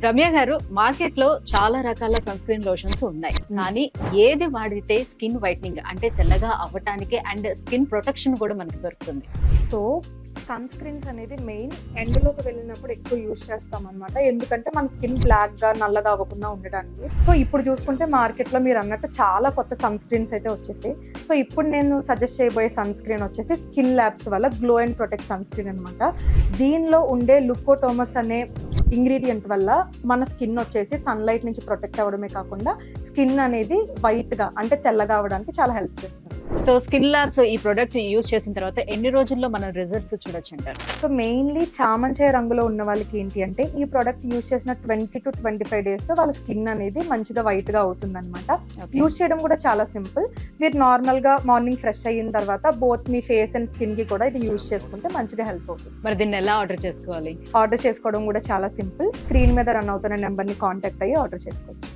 రమ్య గారు, మార్కెట్ లో చాలా రకాల సన్ స్క్రీన్ లోషన్స్ ఉన్నాయి, కానీ ఏది వాడితే స్కిన్ వైట్నింగ్ అంటే తెల్లగా అవ్వటానికి అండ్ స్కిన్ ప్రొటెక్షన్ కూడా మనకు దొరుకుతుంది? సో సన్ స్క్రీన్స్ అనేది మెయిన్ ఎండలోకి వెళ్ళినప్పుడు ఎక్కువ యూజ్ చేస్తాం అనమాట. ఎందుకంటే మన స్కిన్ బ్లాక్ గా నల్లగా అవ్వకుండా ఉండడానికి. సో ఇప్పుడు చూసుకుంటే మార్కెట్ లో మీరు అన్నట్టు చాలా కొత్త సన్ స్క్రీన్స్ అయితే వచ్చేసాయి. సో ఇప్పుడు నేను సజెస్ట్ చేయబోయే సన్ స్క్రీన్ వచ్చేసి స్కిన్ ల్యాబ్స్ వల్ల glow and protect sunscreen అనమాట. దీనిలో ఉండే లుకోటోమస్ అనే ఇంగ్రీడియంట్ వల్ల మన స్కిన్ వచ్చేసి సన్లైట్ నుంచి ప్రొటెక్ట్ అవ్వడమే కాకుండా స్కిన్ అనేది వైట్ గా అంటే తెల్లగా అవ్వడానికి చాలా హెల్ప్ చేస్తుంది. సో స్కిన్ ల్యాబ్స్ ఈ ప్రొడక్ట్ యూజ్ చేసిన తర్వాత ఎన్ని రోజుల్లో మనం రిజల్ట్స్ చూడొచ్చు అంటారు? సో మెయిన్లీ చామంచాయ రంగులో ఉన్న వాళ్ళకి ఏంటి అంటే ఈ ప్రోడక్ట్ యూజ్ చేసిన 20 to 25 days తో వాళ్ళ స్కిన్ అనేది మంచిగా వైట్ గా అవుతుంది అనమాట. యూజ్ చేయడం కూడా చాలా సింపుల్. మీరు నార్మల్ గా మార్నింగ్ ఫ్రెష్ అయిన తర్వాత both me face and skin కి కూడా ఇది యూజ్ చేసుకుంటే మంచిగా హెల్ప్ అవుతుంది. మరి దీన్ని ఎలా ఆర్డర్ చేసుకోవాలి? ఆర్డర్ చేసుకోవడం కూడా చాలా సింపుల్. స్క్రీన్ మీద రన్ అవుతున్న నెంబర్ ని కాంటాక్ట్ అయ్యి ఆర్డర్ చేసుకోవచ్చు.